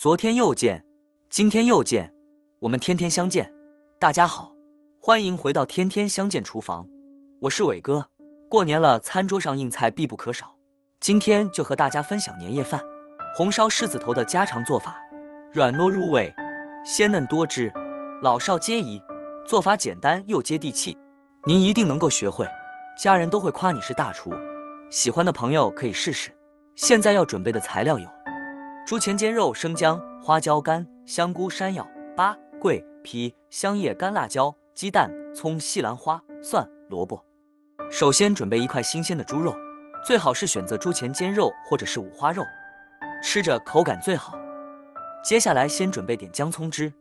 昨天又见，今天又见，我们天天相见。大家好，欢迎回到天天相见厨房，我是伟哥。过年了，餐桌上硬菜必不可少。今天就和大家分享年夜饭红烧狮子头的家常做法，软糯入味，鲜嫩多汁，老少皆宜，做法简单又接地气，您一定能够学会，家人都会夸你是大厨。喜欢的朋友可以试试。现在要准备的材料有：猪前肩肉、生姜、花椒干、香菇、山药、八、桂皮、香叶、干辣椒、鸡蛋、葱、西兰花、蒜、萝卜。首先准备一块新鲜的猪肉，最好是选择猪前肩肉或者是五花肉，吃着口感最好。接下来先准备点姜葱汁，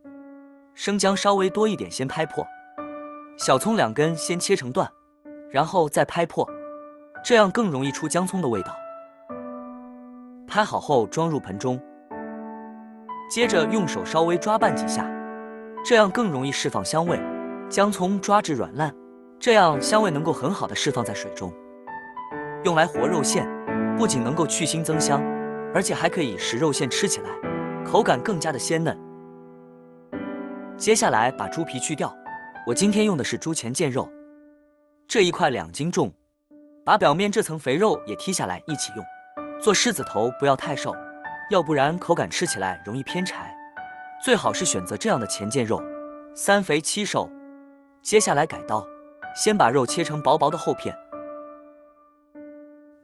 生姜稍微多一点先拍破，小葱2根先切成段，然后再拍破，这样更容易出姜葱的味道。拍好后装入盆中，接着用手稍微抓拌几下，这样更容易释放香味。姜葱抓至软烂，这样香味能够很好的释放在水中。用来和肉馅，不仅能够去腥增香，而且还可以使肉馅吃起来口感更加的鲜嫩。接下来把猪皮去掉，我今天用的是猪前腱肉，这一块2斤重，把表面这层肥肉也剔下来一起用。做狮子头不要太瘦，要不然口感吃起来容易偏柴。最好是选择这样的前腱肉，3肥7瘦。接下来改刀，先把肉切成薄薄的厚片，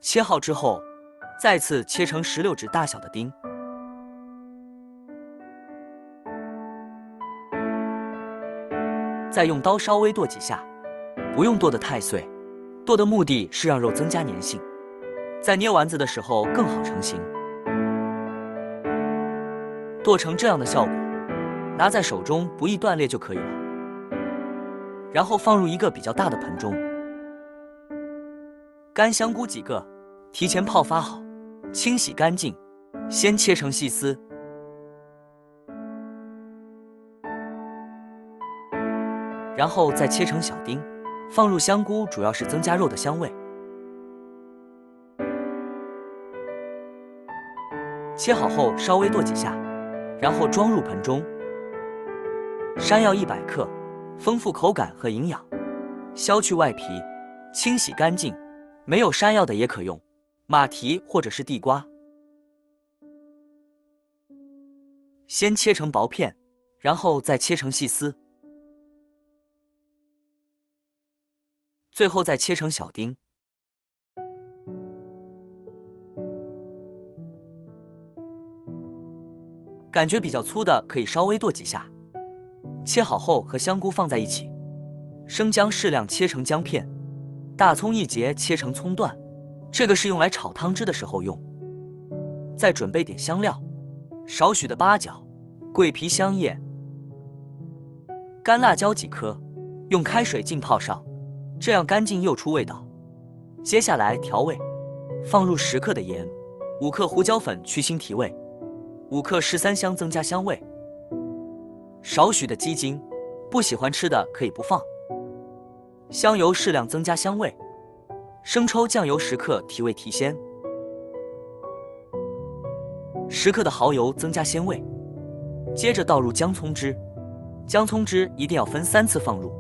切好之后，再次切成16指大小的丁。再用刀稍微剁几下，不用剁得太碎，剁的目的是让肉增加粘性，在捏丸子的时候更好成型。剁成这样的效果，拿在手中不易断裂就可以了。然后放入一个比较大的盆中，干香菇几个，提前泡发好，清洗干净，先切成细丝。然后再切成小丁，放入香菇，主要是增加肉的香味。切好后稍微剁几下，然后装入盆中。山药100克，丰富口感和营养，削去外皮，清洗干净，没有山药的也可用马蹄或者是地瓜。先切成薄片，然后再切成细丝，最后再切成小丁。感觉比较粗的可以稍微剁几下。切好后和香菇放在一起，生姜适量切成姜片，大葱1节切成葱段，这个是用来炒汤汁的时候用。再准备点香料，少许的八角、桂皮、香叶、干辣椒几颗，用开水浸泡上，这样干净又出味道。接下来调味，放入10克的盐，5克胡椒粉去腥提味，5克13香增加香味，少许的鸡精，不喜欢吃的可以不放。香油适量增加香味，生抽酱油10克提味提鲜，10克的蚝油增加鲜味。接着倒入姜葱汁，姜葱汁一定要分3次放入，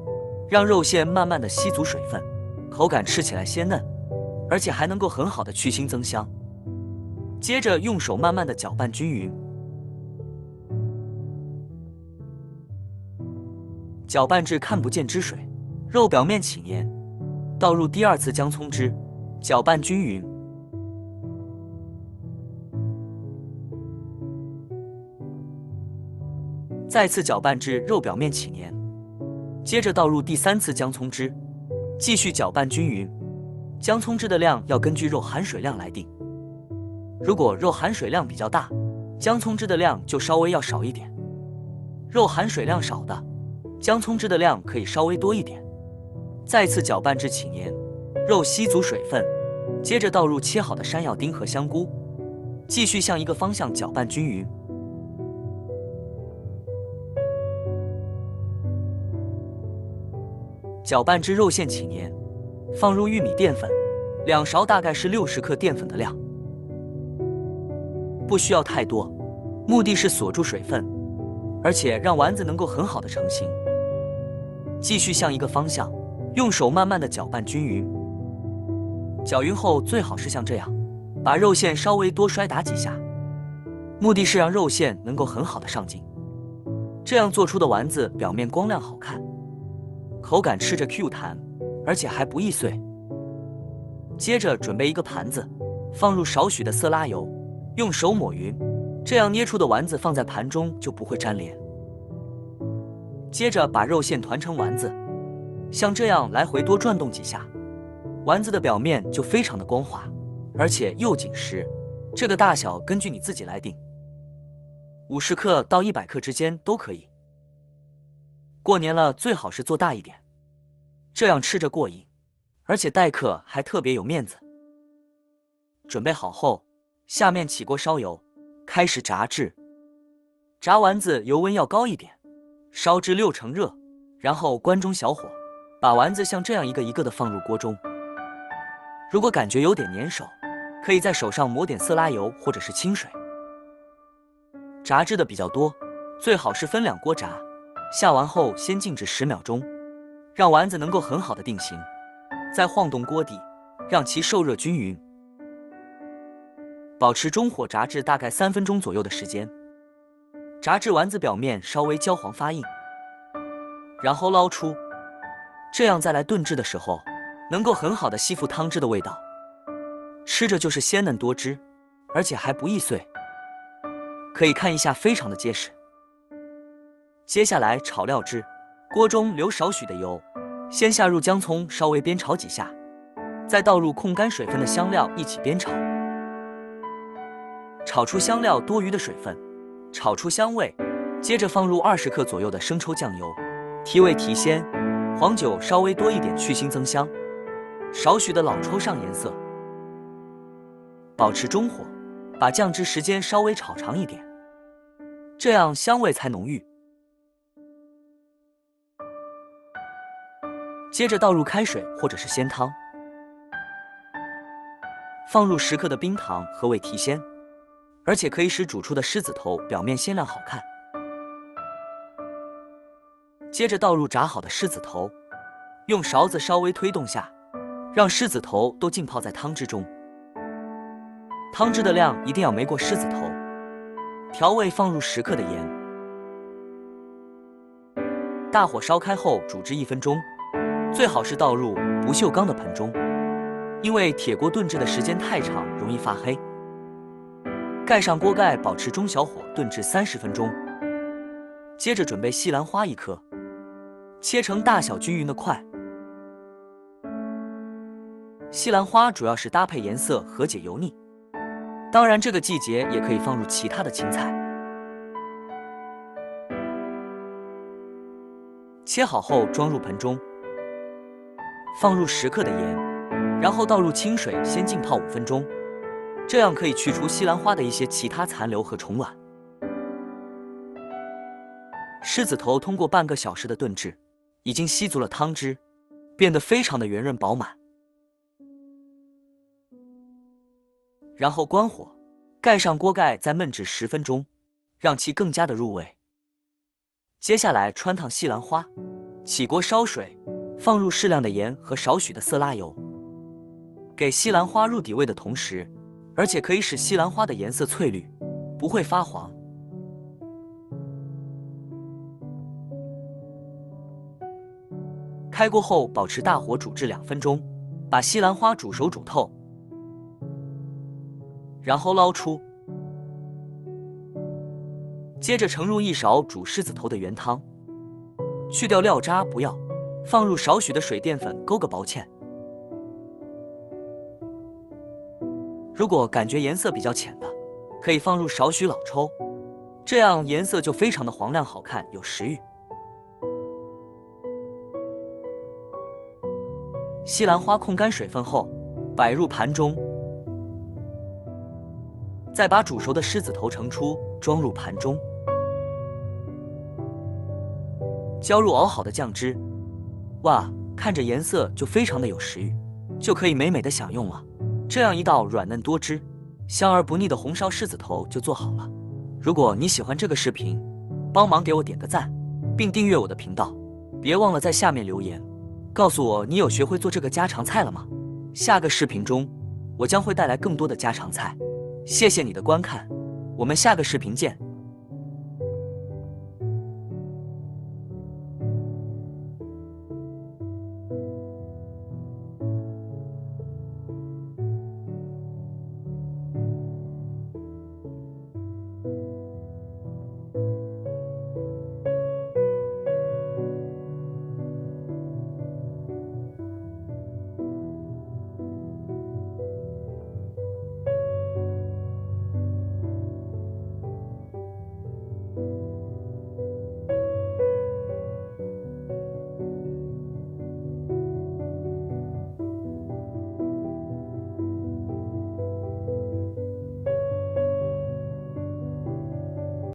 让肉馅慢慢的吸足水分，口感吃起来鲜嫩，而且还能够很好的去腥增香。接着用手慢慢的搅拌均匀，搅拌至看不见汁水，肉表面起黏，倒入第2次姜葱汁，搅拌均匀。再次搅拌至肉表面起黏，接着倒入第3次姜葱汁，继续搅拌均匀。姜葱汁的量要根据肉含水量来定，如果肉含水量比较大，姜葱汁的量就稍微要少一点；肉含水量少的，姜葱汁的量可以稍微多一点。再次搅拌至起黏，肉吸足水分，接着倒入切好的山药丁和香菇，继续向一个方向搅拌均匀。搅拌至肉馅起黏，放入玉米淀粉，2勺大概是60克淀粉的量，不需要太多，目的是锁住水分，而且让丸子能够很好的成型。继续向一个方向，用手慢慢的搅拌均匀。搅匀后最好是像这样，把肉馅稍微多摔打几下，目的是让肉馅能够很好的上劲。这样做出的丸子表面光亮好看，口感吃着 Q 弹，而且还不易碎。接着准备一个盘子，放入少许的色拉油，用手抹匀，这样捏出的丸子放在盘中就不会粘连。接着把肉馅团成丸子，像这样来回多转动几下，丸子的表面就非常的光滑，而且又紧实。这个大小根据你自己来定，50克到100克之间都可以。过年了最好是做大一点，这样吃着过瘾，而且待客还特别有面子。准备好后，下面起锅烧油，开始炸制。炸丸子油温要高一点，烧至6成热，然后关中小火，把丸子像这样一个一个的放入锅中。如果感觉有点粘手，可以在手上抹点色拉油或者是清水。炸制的比较多，最好是分2锅炸，下完后先静置10秒钟，让丸子能够很好的定型，再晃动锅底，让其受热均匀。保持中火炸制大概3分钟左右的时间，炸至丸子表面稍微焦黄发硬，然后捞出，这样再来炖制的时候，能够很好的吸附汤汁的味道，吃着就是鲜嫩多汁，而且还不易碎，可以看一下非常的结实。接下来炒料汁，锅中留少许的油，先下入姜葱稍微煸炒几下，再倒入控干水分的香料一起煸炒，炒出香料多余的水分，炒出香味，接着放入20克左右的生抽酱油，提味提鲜，黄酒稍微多一点去腥增香，少许的老抽上颜色，保持中火，把酱汁时间稍微炒长一点，这样香味才浓郁。接着倒入开水或者是鲜汤，放入10克的冰糖和味提鲜，而且可以使煮出的狮子头表面鲜亮好看。接着倒入炸好的狮子头，用勺子稍微推动下，让狮子头都浸泡在汤汁中。汤汁的量一定要没过狮子头。调味放入10克的盐，大火烧开后煮至1分钟，最好是倒入不锈钢的盆中，因为铁锅炖制的时间太长容易发黑。盖上锅盖，保持中小火炖至30分钟。接着准备西兰花1颗，切成大小均匀的块。西兰花主要是搭配颜色和解油腻，当然这个季节也可以放入其他的青菜。切好后装入盆中，放入10克的盐，然后倒入清水先浸泡5分钟，这样可以去除西兰花的一些其他残留和虫卵。狮子头通过半个小时的炖制，已经吸足了汤汁，变得非常的圆润饱满。然后关火，盖上锅盖，再焖制10分钟，让其更加的入味。接下来穿烫西兰花，起锅烧水，放入适量的盐和少许的色拉油，给西兰花入底味的同时，而且可以使西兰花的颜色翠绿，不会发黄。开锅后保持大火煮至2分钟，把西兰花煮熟煮透，然后捞出。接着盛入1勺煮狮子头的原汤，去掉料渣不要，放入少许的水淀粉勾个薄芡。如果感觉颜色比较浅的，可以放入少许老抽，这样颜色就非常的黄亮好看，有食欲。西兰花控干水分后，摆入盘中，再把煮熟的狮子头盛出，装入盘中，浇入熬好的酱汁。哇，看着颜色就非常的有食欲，就可以美美的享用了。这样一道软嫩多汁、香而不腻的红烧狮子头就做好了。如果你喜欢这个视频，帮忙给我点个赞，并订阅我的频道。别忘了在下面留言，告诉我你有学会做这个家常菜了吗？下个视频中，我将会带来更多的家常菜。谢谢你的观看，我们下个视频见。